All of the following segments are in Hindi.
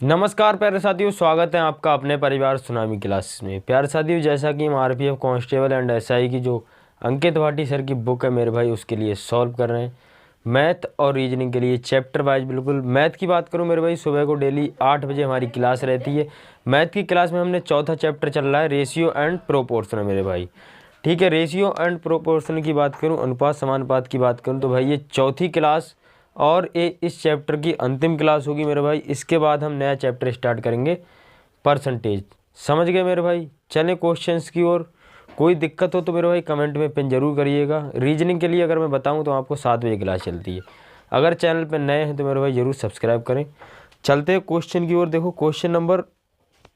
नमस्कार प्यारे साथियों, स्वागत है आपका अपने परिवार सुनामी क्लास में। प्यारे साथियों, जैसा कि हम आरपीएफ कांस्टेबल एंड एसआई की जो अंकित भाटी सर की बुक है मेरे भाई, उसके लिए सॉल्व कर रहे हैं मैथ और रीजनिंग के लिए चैप्टर वाइज। बिल्कुल मैथ की बात करूं मेरे भाई, सुबह को डेली 8 बजे हमारी क्लास रहती है। मैथ की क्लास में हमने चौथा चैप्टर चल रहा है, रेशियो एंड प्रोपोर्शन है मेरे भाई। ठीक है, रेशियो एंड प्रोपोर्शन की बात करूँ, अनुपात समानुपात की बात करूँ, तो भाई ये चौथी क्लास और ये इस चैप्टर की अंतिम क्लास होगी मेरे भाई। इसके बाद हम नया चैप्टर स्टार्ट करेंगे, परसेंटेज। समझ गए मेरे भाई? चलें क्वेश्चंस की ओर। कोई दिक्कत हो तो मेरे भाई कमेंट में पिन जरूर करिएगा। रीजनिंग के लिए अगर मैं बताऊं तो आपको 7 बजे क्लास चलती है। अगर चैनल पर नए हैं तो मेरे भाई ज़रूर सब्सक्राइब करें। चलते हैं क्वेश्चन की ओर। देखो क्वेश्चन नंबर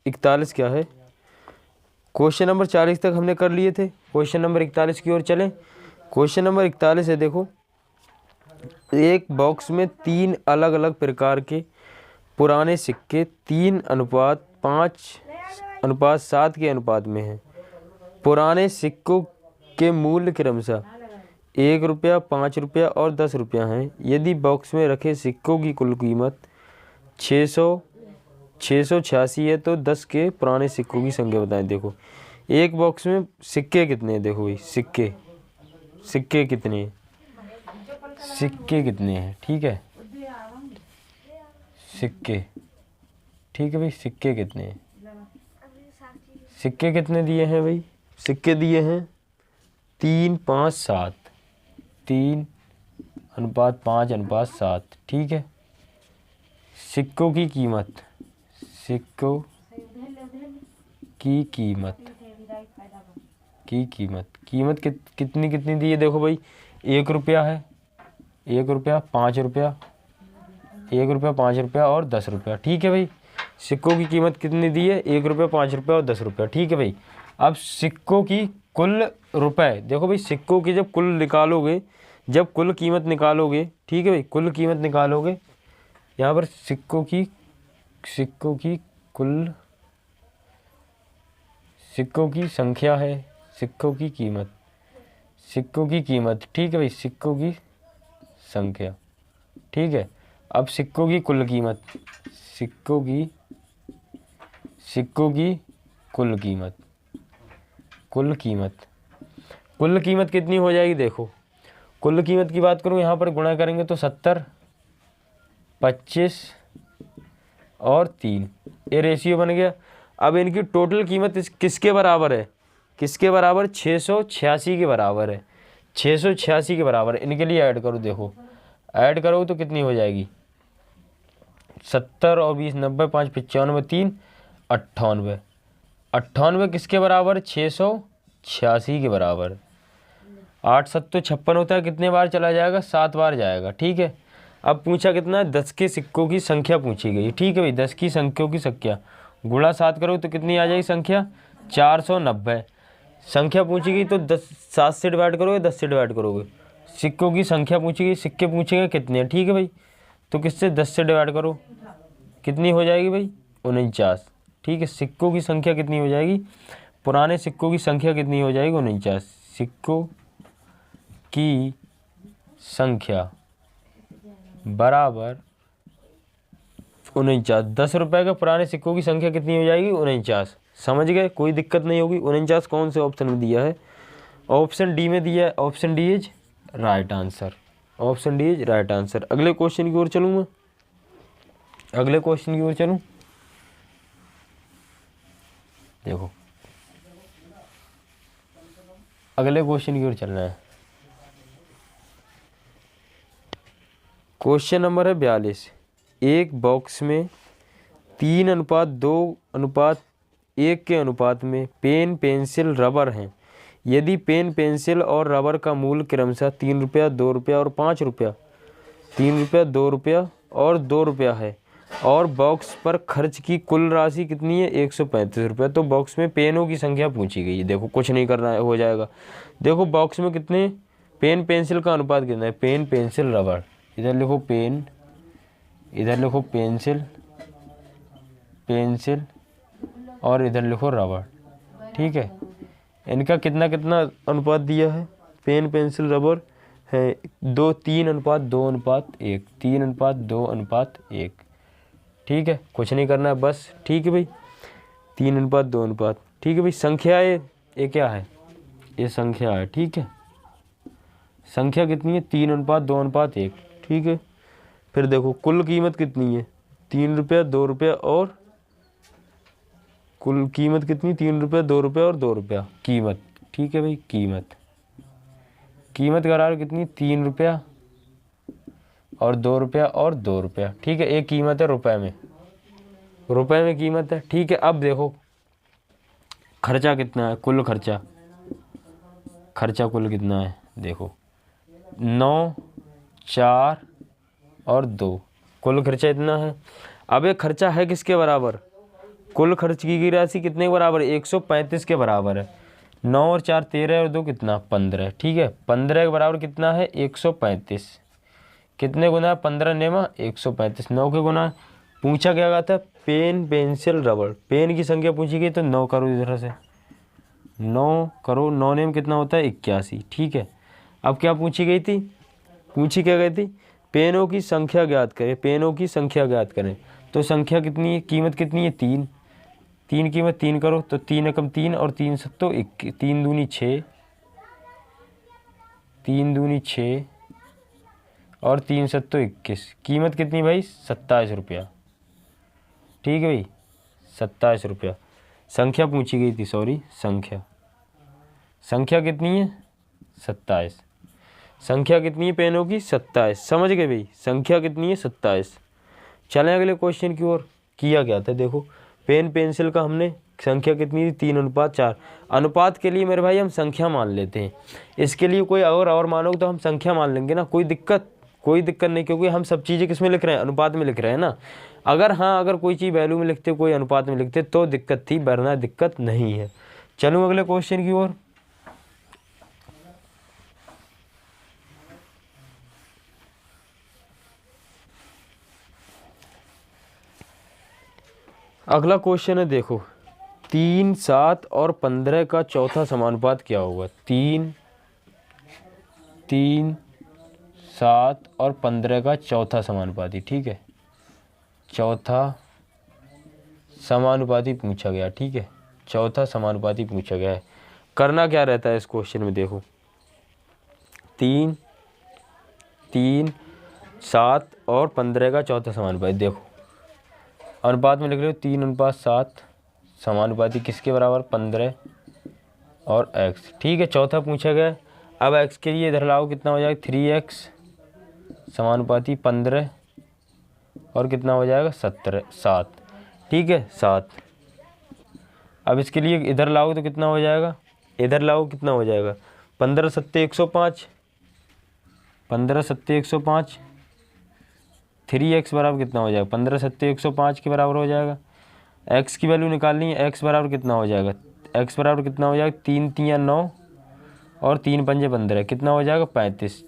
41 क्या है। क्वेश्चन नंबर 40 तक हमने कर लिए थे, क्वेश्चन नंबर 41 की ओर चलें। क्वेश्चन नंबर 41 है, देखो एक बॉक्स में 3 अलग अलग प्रकार के पुराने सिक्के 3:5:7 के अनुपात में हैं। पुराने सिक्कों के मूल्य क्रमशः 1 रुपया, 5 रुपया और 10 रुपया हैं। यदि बॉक्स में रखे सिक्कों की कुल कीमत 686 है तो 10 के पुराने सिक्कों की संख्या बताएं। देखो एक बॉक्स में सिक्के कितने हैं, देखो भाई सिक्के कितने हैं, सिक्के कितने हैं। ठीक है, सिक्के, ठीक है भाई, सिक्के कितने हैं, सिक्के कितने दिए हैं भाई, सिक्के दिए हैं 3:5:7, 3:5:7। ठीक है, सिक्कों की कीमत, सिक्कों की कीमत कितनी दी है। देखो भाई 1 रुपया है, 1 रुपया, 5 रुपया, 1 रुपया, 5 रुपया और 10 रुपया। ठीक है भाई, सिक्कों की कीमत कितनी दी है, 1 रुपया, 5 रुपया और 10 रुपया। ठीक है भाई, अब सिक्कों की कुल रुपए, देखो भाई सिक्कों की जब कुल निकालोगे, जब कुल कीमत निकालोगे, ठीक है भाई, कुल कीमत निकालोगे, यहाँ पर सिक्कों की कुल, सिक्कों की संख्या है, सिक्कों की कीमत, ठीक है भाई, सिक्कों की संख्या। ठीक है, अब सिक्कों की कुल कीमत, सिक्कों की कुल कीमत कितनी हो जाएगी। देखो कुल कीमत की बात करूँ, यहाँ पर गुणा करेंगे तो 70, 25 और 3, ये रेशियो बन गया। अब इनकी टोटल कीमत किसके बराबर है, 686 के बराबर है, 686 के बराबर है। इनके लिए ऐड करो, देखो ऐड करो तो कितनी हो जाएगी, 70 और 20 90, 5 95, 3 98, 98 किसके बराबर, 686 के बराबर। 8 7 तो 56 होता है, कितने बार चला जाएगा, 7 बार जाएगा। ठीक है, अब पूछा कितना है, 10 के सिक्कों की संख्या पूछी गई। ठीक है भाई, 10 की संख्याओं की संख्या गुणा 7 करो तो कितनी आ जाएगी संख्या, 490 संख्या पूछी गई। तो 10 7 से डिवाइड करोगे, 10 से डिवाइड करोगे, सिक्कों की संख्या पूछी गई, सिक्के पूछेंगे कितने हैं। ठीक है भाई, तो किससे, 10 से डिवाइड करो, कितनी हो जाएगी भाई, 49। ठीक है, सिक्कों की संख्या कितनी हो जाएगी, पुराने सिक्कों की संख्या कितनी हो जाएगी, 49। सिक्कों की संख्या बराबर 49। 10 रुपए के पुराने सिक्कों की संख्या कितनी हो जाएगी, 49। समझ गए, कोई दिक्कत नहीं होगी। 49 कौन से ऑप्शन में दिया है, ऑप्शन डी में दिया है, option D is right answer, option D is right answer. अगले क्वेश्चन की ओर चलूँ मैं, अगले क्वेश्चन की ओर चलूँ। देखो अगले क्वेश्चन की ओर चलना है। क्वेश्चन नंबर है 42। एक बॉक्स में 3:2:1 के अनुपात में पेन, पेंसिल, रबर हैं। यदि पेन, पेंसिल और रबर का मूल्य क्रमशः 3 रुपया, 2 रुपया और 5 रुपया, 3 रुपया, 2 रुपया और 2 रुपया है, और बॉक्स पर खर्च की कुल राशि कितनी है, 135 रुपया, तो बॉक्स में पेनों की संख्या पूछी गई है। देखो कुछ नहीं करना है, हो जाएगा। देखो बॉक्स में कितने पेन, पेंसिल का अनुपात कितना है, पेन, पेंसिल, रबर, इधर लिखो पेन, इधर लिखो पेंसिल, पेंसिल और इधर लिखो रबर। ठीक है, इनका कितना कितना अनुपात दिया है, पेन, पेंसिल, रबर है 3:2:1, 3:2:1। ठीक है, कुछ नहीं करना है बस। ठीक है भाई, 3:2। ठीक है भाई, संख्या है ये क्या है, ये संख्या है। ठीक है, संख्या कितनी है, 3:2:1। ठीक है, फिर देखो कुल कीमत कितनी है, 3 रुपया, 2 रुपया और कुल कीमत कितनी, 3 रुपया, 2 रुपया और 2 रुपया कीमत। ठीक है भाई, कीमत करार कितनी, 3 रुपया और 2 रुपया और 2 रुपया। ठीक है, एक कीमत है रुपए में कीमत है। ठीक है, अब देखो खर्चा कितना है, कुल खर्चा कुल कितना है, देखो 9, 4 और 2, कुल खर्चा इतना है। अब ये खर्चा है किसके बराबर, कुल खर्च की गई राशि कितने के बराबर है, 135 के बराबर है। 9 और 4 13 और 2 कितना, 15। ठीक है, 15 के बराबर कितना है, 135। कितने गुना है, 15 नेमा 135, 9 के गुना। पूछा क्या गया था, पेन पेंसिल रबड़, पेन की संख्या पूछी गई तो 9 करो इधर से, 9 करो, 9 नेम कितना होता है, 81। ठीक है, अब क्या पूछी गई थी, पूछी क्या गई थी, पेनों की संख्या ज्ञात करें, पेनों की संख्या ज्ञात करें। तो संख्या कितनी है, कीमत कितनी है, 3 कीमत 3 करो तो 3 एकम 3 और 3 सत्तो 3 दूनी 6, 3 दूनी 6 और 3 सत्तो 21। कीमत कितनी भाई, 27 रुपया। ठीक है भाई, 27 रुपया। संख्या पूछी गई थी, सॉरी संख्या कितनी है, 27। संख्या कितनी है पेनों की, 27। समझ गए भाई, संख्या कितनी है, 27। चलें अगले क्वेश्चन की ओर। किया क्या था, देखो पेन पेंसिल का हमने संख्या कितनी थी, 3:4। अनुपात के लिए मेरे भाई हम संख्या मान लेते हैं, इसके लिए कोई और मानोगे तो हम संख्या मान लेंगे ना, कोई दिक्कत नहीं, क्योंकि हम सब चीज़ें किस में लिख रहे हैं, अनुपात में लिख रहे हैं ना। अगर कोई चीज़ वैल्यू में लिखते, कोई अनुपात में लिखते तो दिक्कत थी, वरना दिक्कत नहीं है। चलूँ अगले क्वेश्चन की ओर। अगला क्वेश्चन है, देखो 3, 7 और 15 का चौथा समानुपात क्या होगा। 3, 7 और 15 का चौथा समानुपाती। ठीक है, चौथा समानुपाती पूछा गया। ठीक है, चौथा समानुपाती पूछा गया है। करना क्या रहता है इस क्वेश्चन में, देखो 3, 7 और 15 का चौथा समानुपाती। देखो अनुपात में लिख रहे हो, 3:7 समानुपाती किसके बराबर, 15 और x। ठीक है, चौथा पूछा गया। अब x के लिए इधर लाओ, कितना हो जाएगा, 3x समानुपाती 15 और कितना हो जाएगा, 7। ठीक है, 7। अब इसके लिए इधर लाओ तो कितना हो जाएगा, इधर लाओ कितना हो जाएगा, 15 7 105, 15 7 105। 3x बराबर कितना हो जाएगा, 15 7 105 के बराबर हो जाएगा। x की वैल्यू निकालनी है, x बराबर कितना हो जाएगा, x बराबर कितना हो जाएगा, 3 3 9 और 3 5 15, कितना हो जाएगा, 35।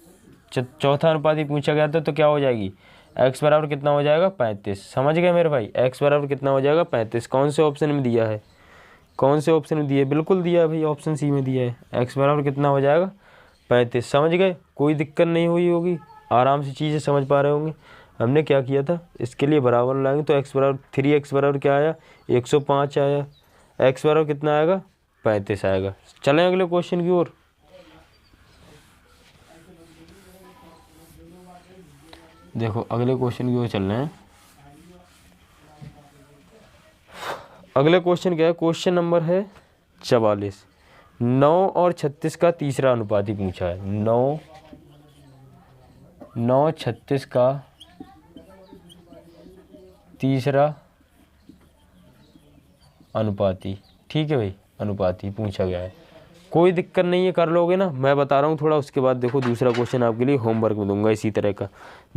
चौथा अनुपाती पूछा गया था तो क्या हो जाएगी, x बराबर कितना हो जाएगा, 35। समझ गए मेरे भाई, x बराबर कितना हो जाएगा, 35। कौन से ऑप्शन में दिया है, बिल्कुल दिया है भाई, ऑप्शन सी में दिया है। x बराबर कितना हो जाएगा, 35। समझ गए, कोई दिक्कत नहीं हुई होगी, आराम से चीज़ें समझ पा रहे होंगे। हमने क्या किया था, इसके लिए बराबर लाएंगे तो x बराबर 3x बराबर क्या आया, 105 आया। x बराबर कितना आएगा, 35 आएगा। चलें अगले क्वेश्चन की ओर। देखो अगले क्वेश्चन की ओर चल रहे हैं। अगले क्वेश्चन क्या है, क्वेश्चन नंबर है 44। 9 और 36 का तीसरा अनुपाती पूछा है। 9 36 का तीसरा अनुपाती। ठीक है भाई, अनुपाती पूछा गया है, कोई दिक्कत नहीं है, कर लोगे ना, मैं बता रहा हूँ थोड़ा। उसके बाद देखो दूसरा क्वेश्चन आपके लिए होमवर्क में दूंगा इसी तरह का।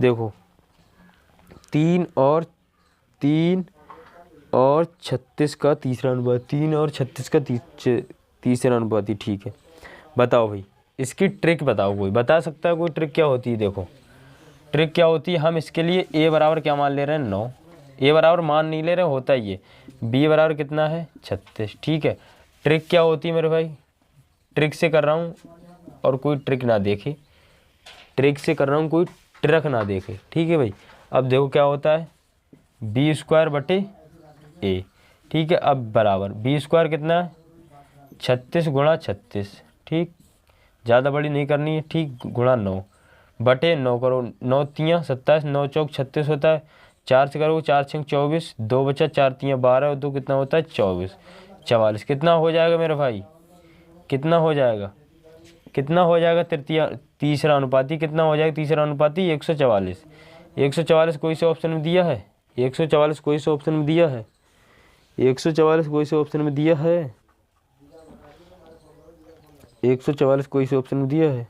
देखो 3 और 36 का तीसरा अनुपात, 3 और 36 का तीसरा अनुपाती। ठीक है, बताओ भाई इसकी ट्रिक बताओ, कोई बता सकता है, कोई ट्रिक क्या होती है। देखो ट्रिक क्या होती है, हम इसके लिए a बराबर क्या मान ले रहे हैं, 9। a बराबर मान नहीं ले रहे, होता ही है। b बराबर कितना है, 36। ठीक है, ट्रिक क्या होती है मेरे भाई, ट्रिक से कर रहा हूँ और कोई ट्रिक ना देखे, ट्रिक से कर रहा हूँ, कोई ट्रिक ना देखे। ठीक है भाई, अब देखो क्या होता है, बी स्क्वायर बटे ए। ठीक है, अब बराबर बी स्क्वायर कितना है 36 गुणा 36, ठीक, ज़्यादा बड़ी नहीं करनी है, ठीक, गुणा 9 बटे 9 करो, 9 तियाँ 27, 9 चौक 36 होता है, 4 से करो 4 छंग 24, 2 बचा 4 तियाँ 12 और 2 कितना होता है 24, 44। कितना हो जाएगा मेरे भाई, कितना हो जाएगा, कितना हो जाएगा तीसरा अनुपाती, कितना हो जाएगा तीसरा अनुपाती 144। 144 कोई से ऑप्शन में दिया है, 144 कोई से ऑप्शन में दिया है, 144 कोई से ऑप्शन में दिया है, 144 कोई से ऑप्शन में दिया है,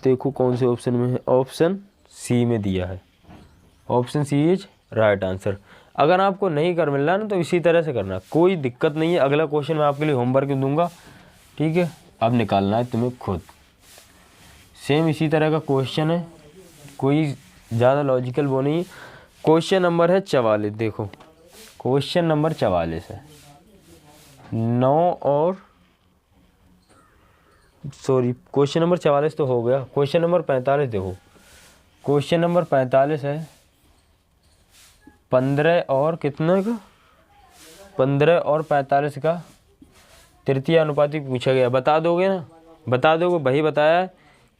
देखो कौन से ऑप्शन में है, ऑप्शन सी में दिया है, option C is right answer. अगर आपको नहीं कर मिल रहा ना तो इसी तरह से करना, कोई दिक्कत नहीं है। अगला क्वेश्चन मैं आपके लिए होमवर्क दूंगा, ठीक है, अब निकालना है तुम्हें खुद। सेम इसी तरह का क्वेश्चन है, कोई ज़्यादा लॉजिकल वो नहीं है। क्वेश्चन नंबर है 44, देखो क्वेश्चन नंबर 44 है 9 और सॉरी क्वेश्चन नंबर 44 तो हो गया, क्वेश्चन नंबर 45 देखो, क्वेश्चन नंबर 45 है 15 और कितना का 15 और 45 का तृतीय अनुपाती पूछा गया, बता दोगे ना, बता दोगे, वही बताया है,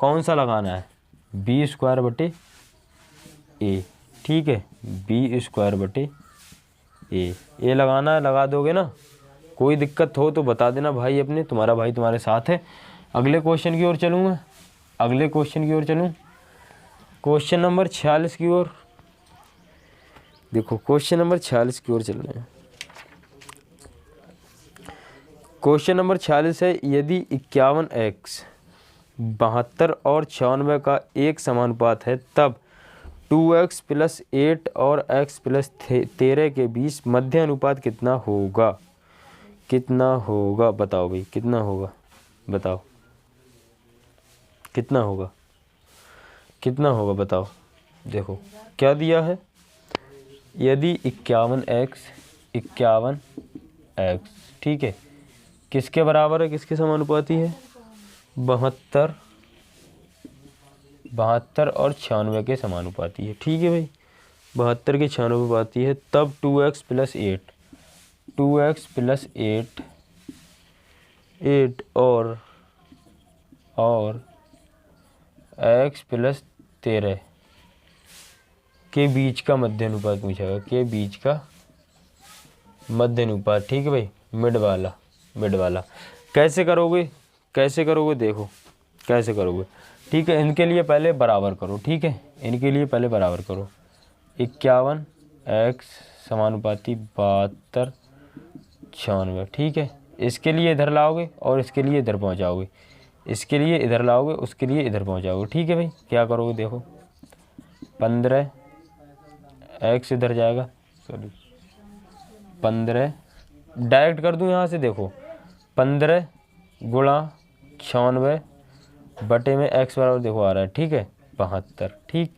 कौन सा लगाना है बी स्क्वायर बटे ए, ठीक है, बी स्क्वायर बटे ए लगाना है, लगा दोगे ना, कोई दिक्कत हो तो बता देना भाई अपने, तुम्हारा भाई तुम्हारे साथ है। अगले क्वेश्चन की ओर चलूँगा, अगले क्वेश्चन की ओर चलूँ, क्वेश्चन नंबर 46 की ओर, देखो क्वेश्चन नंबर 46 की ओर चल रहे हैं। क्वेश्चन नंबर 46 है, यदि 51x 72 और 96 का एक समानुपात है तब 2x + 8 और x + 13 के बीच मध्य अनुपात कितना होगा, कितना होगा बताओ भाई, कितना होगा बताओ, कितना होगा, कितना होगा बताओ। देखो क्या दिया है, यदि 51x, ठीक है, किसके बराबर है, किसके समानुपाती है, 72 और 96 के समानुपाती है, ठीक है भाई, 72 के 96 पाती है, तब 2x + 8, 2x + 8 और x + 13 के बीच का मध्य अनुपात पूछेगा, के बीच का मध्य अनुपात, ठीक है भाई, मिड वाला। कैसे करोगे, कैसे करोगे, देखो कैसे करोगे, ठीक है, इनके लिए पहले बराबर करो, ठीक है, इनके लिए पहले बराबर करो, 51x समानुपाती 72 96, ठीक है, इसके लिए इधर लाओगे और इसके लिए इधर पहुंचाओगे, इसके लिए इधर लाओगे, उसके लिए इधर पहुंचाओगे, ठीक है भाई, क्या करोगे देखो, 15x इधर जाएगा, सॉरी 15 डायरेक्ट कर दूं यहाँ से, देखो 15 गुणा 96 बटे में x बराबर देखो आ रहा है, ठीक है 72, ठीक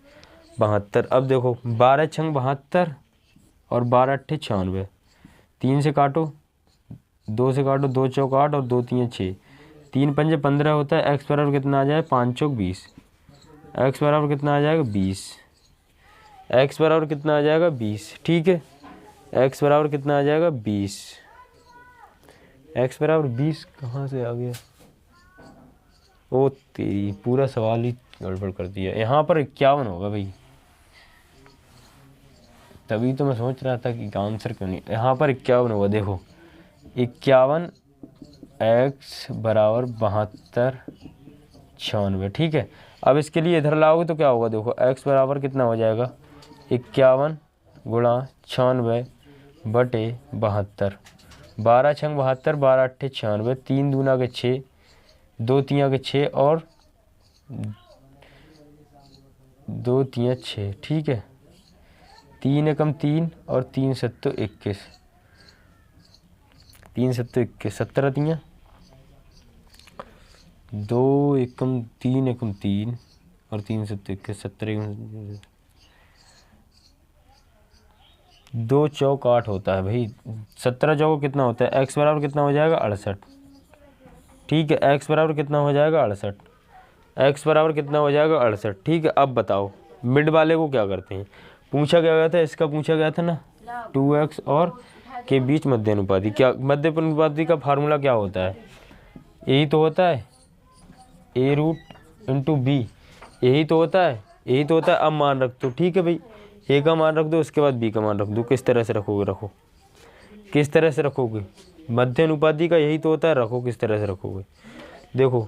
72। अब देखो 12 छंग 72 और 12 अट्ठे 96, 3 से काटो, 2 से काटो, 2 चौक 8 और 2 तियाँ 6, 3 पंजे 15 होता है, x बराबर कितना आ जाए 5 चौक 20, x बराबर कितना आ जाएगा 20, x बराबर कितना आ जाएगा 20, ठीक है, x बराबर कितना आ जाएगा 20, x बराबर 20 कहाँ से आ गया, ओ तेरी पूरा सवाल ही गड़बड़ कर दिया, यहाँ पर 51 होगा भाई, तभी तो मैं सोच रहा था कि आंसर क्यों नहीं, यहाँ पर 51 होगा, देखो 51x बराबर 72 96, ठीक है। अब इसके लिए इधर लाओगे तो क्या होगा, देखो x बराबर कितना हो जाएगा 51 गुणा 96 बटे 72, 12 छंग 72, 12 अट्ठे 96, 3 दूना के 6, 2 तियाँ के 6 और 2 तियाँ 6, ठीक है, 3 एकम 3 और 3 सत्तो 21, 3 सत्तो 21, 17 तियाँ, 2 एकम 3 एकम 3 और 3 सत्तो 21, 17 2 चौक 8 होता है भाई, 17 चौक कितना होता है, x बराबर कितना हो जाएगा 68, ठीक है, x बराबर कितना हो जाएगा 68, x बराबर कितना हो जाएगा 68, ठीक है। अब बताओ मिड वाले को क्या करते हैं, पूछा क्या गया था, इसका पूछा गया था ना 2x और के बीच मध्य अनुपाती। क्या मध्य अनुपाती का फार्मूला क्या होता है? यही तो होता है a√b, यही तो होता है, यही तो होता है। अब मान रख दो, ठीक है भाई, a का मान रख दो, उसके बाद b का मान रख दो। किस तरह से रखोगे? रखो किस तरह से रखोगे? मध्य अनुपाती का यही तो होता है, रखो किस तरह से रखोगे। देखो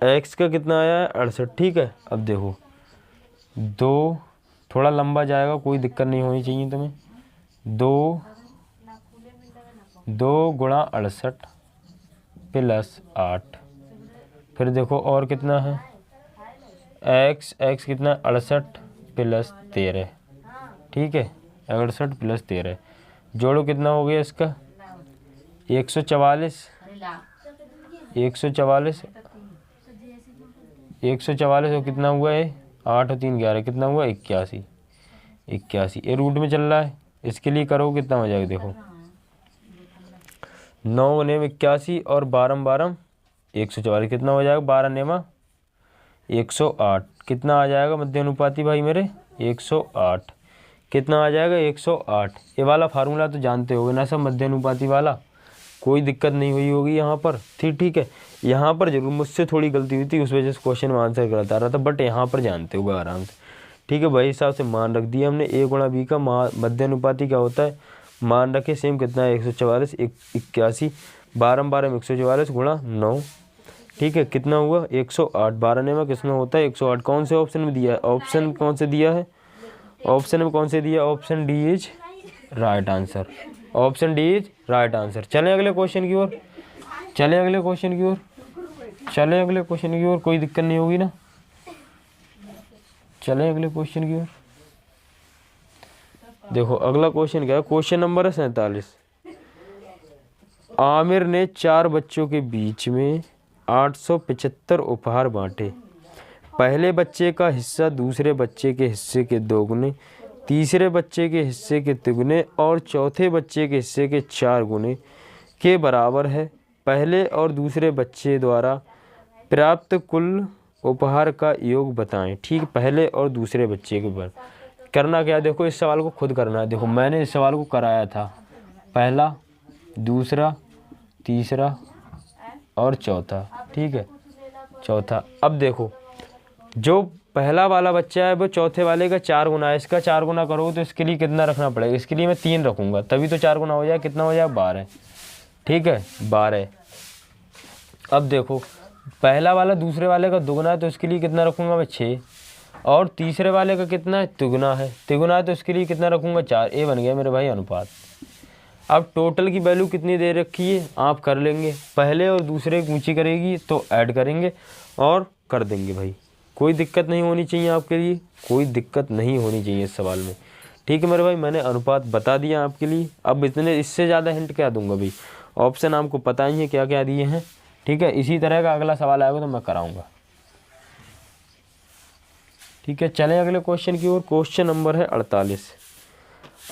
x का कितना आया है 68, ठीक है। अब देखो 2 थोड़ा लंबा जाएगा, कोई दिक्कत नहीं होनी चाहिए तुम्हें। 2 गुणा 68 प्लस 8, फिर देखो और कितना है x कितना 68 प्लस 13, ठीक है। 68 प्लस 13 जोड़ो, कितना हो गया इसका 144 और कितना हुआ है 8 और 3 11, कितना हुआ 81। ये रूट में चल रहा है, इसके लिए करो कितना हो जाएगा। देखो 9 नेम 81 और 12 12 144, कितना हो जाएगा 12 नेमा 108, कितना आ जाएगा मध्य अनुपाती भाई मेरे 108, कितना आ जाएगा 108। ये वाला फार्मूला तो जानते होगे ना सब, मध्य अनुपाती वाला, कोई दिक्कत नहीं हुई होगी यहाँ पर, ठीक है। यहाँ पर जरूर मुझसे थोड़ी गलती हुई थी, उस वजह से क्वेश्चन में आंसर गलत आ रहा था, बट यहाँ पर जानते होगे आराम से, ठीक है। भाई हिसाब से मान रख दिया हमने। a गुणा b का मध्य अनुपाती क्या होता है, मान रखे सेम, कितना है 144 81 12 12 144 गुणा 9, ठीक है। कितना हुआ 108, 12 ने में कितना होता है 108। कौन से ऑप्शन में दिया है? ऑप्शन कौन से दिया है? ऑप्शन में कौन से दिया? Option D is right answer, option D is right answer. चलें अगले क्वेश्चन की ओर, कोई दिक्कत नहीं होगी ना। चलें अगले क्वेश्चन की ओर। देखो अगला क्वेश्चन क्या है, क्वेश्चन नंबर है 47। आमिर ने 4 बच्चों के बीच में 875 उपहार बांटे। पहले बच्चे का हिस्सा दूसरे बच्चे के हिस्से के 2 गुने, तीसरे बच्चे के हिस्से के 3 गुने और चौथे बच्चे के हिस्से के 4 गुने के बराबर है। पहले और दूसरे बच्चे द्वारा प्राप्त कुल उपहार का योग बताएं। ठीक, पहले और दूसरे बच्चे के ऊपर करना क्या है, देखो इस सवाल को खुद करना है। देखो मैंने इस सवाल को कराया था, पहला, दूसरा, तीसरा और चौथा, ठीक है, चौथा। अब देखो जो पहला वाला बच्चा है वो चौथे वाले का 4 गुना है, इसका 4 गुना करो तो इसके लिए कितना रखना पड़ेगा, इसके लिए मैं 3 रखूँगा तभी तो 4 गुना हो जाए। कितना हो जाए 12, ठीक है 12। अब देखो पहला वाला दूसरे वाले का दुगुना है तो इसके लिए कितना रखूँगा मैं 6, और तीसरे वाले का कितना है तिगुना है, तो इसके लिए कितना रखूँगा 4। ये बन गया मेरे भाई अनुपात। अब टोटल की वैल्यू कितनी दे रखी है आप कर लेंगे, पहले और दूसरे की ऊँची करेगी तो ऐड करेंगे और कर देंगे भाई। कोई दिक्कत नहीं होनी चाहिए आपके लिए, कोई दिक्कत नहीं होनी चाहिए इस सवाल में, ठीक है मेरे भाई। मैंने अनुपात बता दिया आपके लिए, अब इतने इससे ज़्यादा हिंट क्या दूंगा भाई, ऑप्शन आपको पता ही है क्या क्या दिए हैं, ठीक है। इसी तरह का अगला सवाल आएगा तो मैं कराऊंगा, ठीक है। चलें अगले क्वेश्चन की ओर। क्वेश्चन नंबर है 48।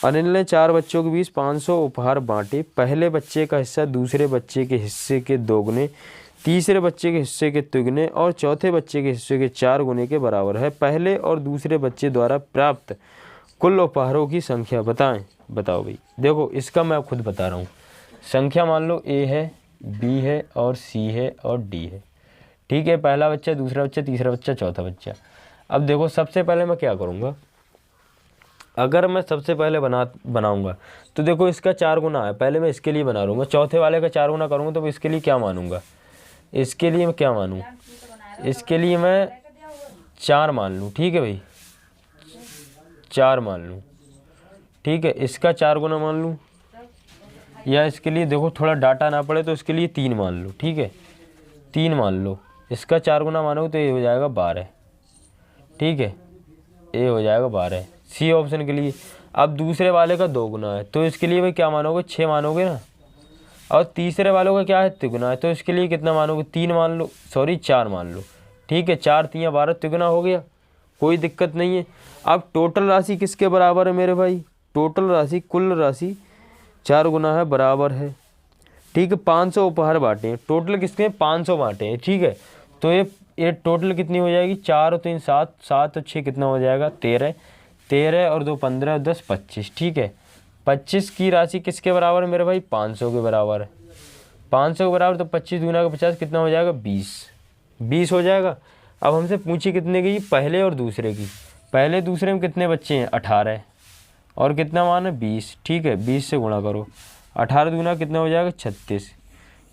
अनिल ने 4 बच्चों के बीच 500 उपहार बांटे। पहले बच्चे का हिस्सा दूसरे बच्चे के हिस्से के 2 गुने, तीसरे बच्चे के हिस्से के 3 गुने और चौथे बच्चे के हिस्से के 4 गुने के बराबर है। पहले और दूसरे बच्चे द्वारा प्राप्त कुल उपहारों की संख्या बताएं। बताओ भाई, देखो इसका मैं खुद बता रहा हूँ। संख्या मान लो A है, B है और C है और D है, ठीक है। पहला बच्चा, दूसरा बच्चा, तीसरा बच्चा, चौथा बच्चा। अब देखो सबसे पहले मैं क्या करूँगा, अगर मैं सबसे पहले बनाऊँगा तो देखो इसका 4 गुना है, पहले मैं इसके लिए बना लूँगा। चौथे वाले का 4 गुना करूँगा तो इसके लिए क्या मानूँगा, इसके लिए मैं क्या मानूँ, इसके लिए मैं 4 मान लूँ, ठीक है भाई 4 मान लूँ, ठीक है। इसका 4 गुना मान लूँ, या इसके लिए देखो थोड़ा डाटा ना पड़े तो इसके लिए 3 मान लो, ठीक है 3 मान लो। इसका 4 गुना मानोगे तो ये हो जाएगा 12, ठीक है, ये हो जाएगा 12 सी ऑप्शन के लिए। अब दूसरे वाले का 2 गुना है तो इसके लिए भाई क्या मानोगे 6 मानोगे ना, और तीसरे वालों का क्या है तिगुना है तो इसके लिए कितना मानोगे 3 मान लो, सॉरी 4 मान लो, ठीक है। 4 3 12 तिगुना हो गया, कोई दिक्कत नहीं है। अब टोटल राशि किसके बराबर है मेरे भाई, टोटल राशि कुल राशि 4 गुना है बराबर है, ठीक है। 500 उपहार बांटे हैं, टोटल किसके 500 बांटे हैं, ठीक है। तो ये टोटल कितनी हो जाएगी, 4 और 3 7, 7 और 6 कितना हो जाएगा 13, 13 और 2 15 10 25। ठीक है, 25 की राशि किसके बराबर है मेरे भाई? 500 के बराबर है। 500 के बराबर, तो 25 दूना का 50 कितना हो जाएगा? 20 हो जाएगा। अब हमसे पूछी कितने की? पहले और दूसरे की। पहले दूसरे में कितने बच्चे हैं? 18 और कितना मान है? 20। ठीक है, 20 से गुणा करो। 18 दूना कितना हो जाएगा? 36।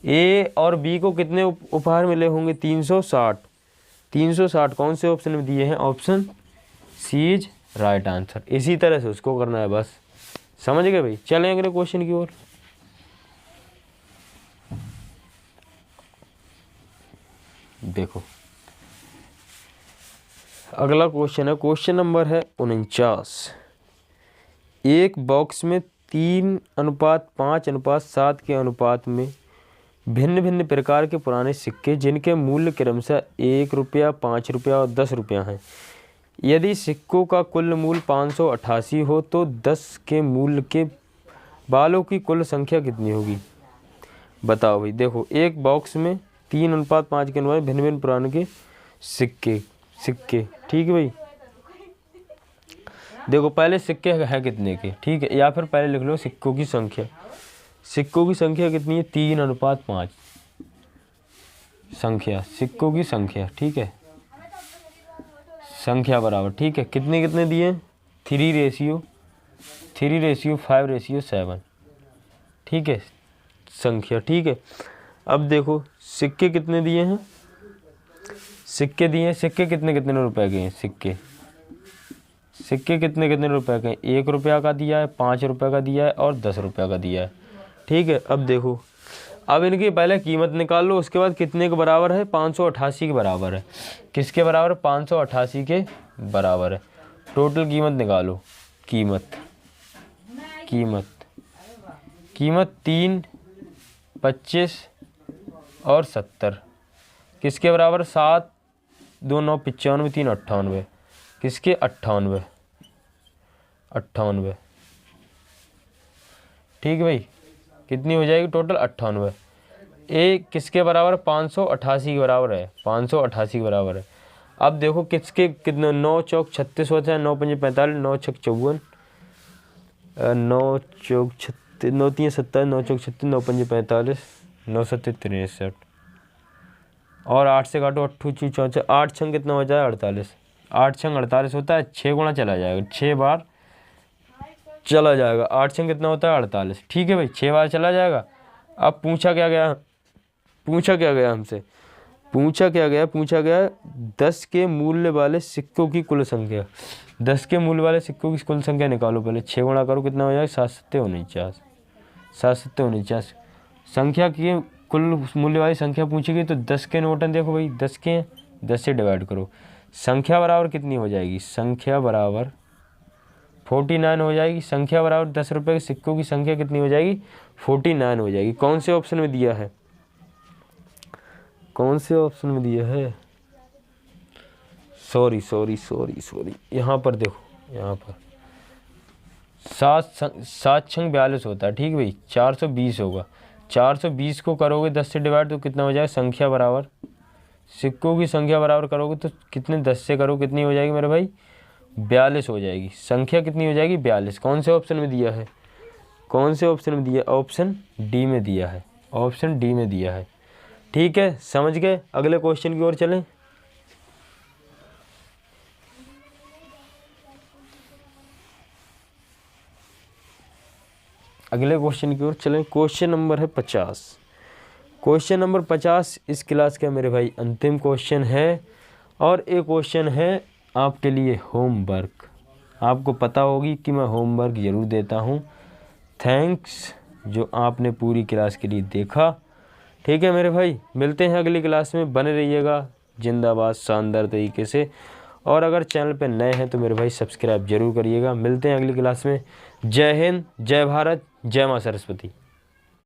ए और बी को कितने उपहार मिले होंगे? 360। 360 कौन से ऑप्शन में दिए हैं? Option C is right answer. इसी तरह से उसको करना है, बस समझ गए भाई। चलें अगले क्वेश्चन की ओर। देखो अगला क्वेश्चन है, क्वेश्चन नंबर है 49। एक बॉक्स में 3:5:7 के अनुपात में भिन्न भिन्न प्रकार के पुराने सिक्के जिनके मूल्य क्रमशः 1 रुपया, 5 रुपया और 10 रुपया हैं। यदि सिक्कों का कुल मूल्य 588 हो तो 10 के मूल्य के बालों की कुल संख्या कितनी होगी? बताओ भाई। देखो एक बॉक्स में 3:5 के अनुपात भिन्न भिन्न पुराने के सिक्के। ठीक है भाई। देखो पहले सिक्के हैं कितने के? ठीक है, या फिर पहले लिख लो सिक्कों की संख्या। सिक्कों की संख्या कितनी है? 3:5 संख्या, सिक्कों की संख्या। ठीक है, संख्या बराबर। ठीक है, कितने कितने दिए? 3:5:7। ठीक है, संख्या। ठीक है, अब देखो सिक्के कितने दिए हैं? सिक्के दिए हैं, सिक्के कितने कितने रुपए के हैं? सिक्के कितने कितने रुपए के हैं? 1 रुपया का दिया है, 5 रुपये का दिया है और 10 रुपये का दिया है। ठीक है, अब देखो, अब इनकी पहले कीमत निकाल लो, उसके बाद कितने के बराबर है? 588 के बराबर है। किसके बराबर? 588 के बराबर है। टोटल कीमत निकालो। कीमत 3, 25 और 70 किसके बराबर? 7, 2 9 95, 3 98। किसके? 98। ठीक है भाई, कितनी हो जाएगी टोटल? 98। ए किसके बराबर? 588 के बराबर है। 588 के बराबर है। अब देखो किसके कितने? 9 चौक 36 होता है, 9 पंजे 45, 9 छक 54, 9 चौक 36, 9 3 27, 9 चौक 36, 9 पंजे 45, 9 7 63 और 8 से काटो 8 चू 64, 8 छंग कितना हो जाए? 48। 8 छंग 48 होता है, 6 गुणा चला जाएगा, 6 बार चला जाएगा। 8 छंग कितना होता है? 48। ठीक है भाई, 6 बार चला जाएगा। अब पूछा क्या गया हमसे? पूछा गया 10 के मूल्य वाले सिक्कों की कुल संख्या। 10 के मूल्य वाले सिक्कों की कुल संख्या निकालो। पहले 6 गुणा करो, कितना हो जाएगा? 7 7 49। 7 7 49 संख्या की कुल मूल्य वाली संख्या पूछी गई, तो 10 के नोटन देखो भाई, 10 के हैं, 10 से डिवाइड करो। संख्या बराबर कितनी हो जाएगी? संख्या बराबर 49 हो जाएगी। संख्या बराबर 10 रुपये के सिक्कों की संख्या कितनी हो जाएगी? 49 हो जाएगी। कौन से ऑप्शन में दिया है? सॉरी, यहाँ पर देखो, यहाँ पर 7 छंग 42 होता है। ठीक भाई, 420 होगा। 420 को करोगे 10 से डिवाइड तो कितना हो जाएगा? संख्या बराबर सिक्कों की संख्या बराबर करोगे तो कितने? 10 से करो, कितनी हो जाएगी मेरे भाई? 42 हो जाएगी। संख्या कितनी हो जाएगी? 42। कौन से ऑप्शन में दिया है? ऑप्शन डी में दिया है। ठीक है, समझ गए। अगले क्वेश्चन की ओर चलें। क्वेश्चन नंबर है 50। क्वेश्चन नंबर 50 इस क्लास का मेरे भाई अंतिम क्वेश्चन है, और एक क्वेश्चन है आपके लिए होमवर्क। आपको पता होगी कि मैं होमवर्क ज़रूर देता हूँ। थैंक्स जो आपने पूरी क्लास के लिए देखा। ठीक है मेरे भाई, मिलते हैं अगली क्लास में। बने रहिएगा जिंदाबाद शानदार तरीके से, और अगर चैनल पे नए हैं तो मेरे भाई सब्सक्राइब जरूर करिएगा। मिलते हैं अगली क्लास में। जय हिंद, जय भारत, जय माँ सरस्वती।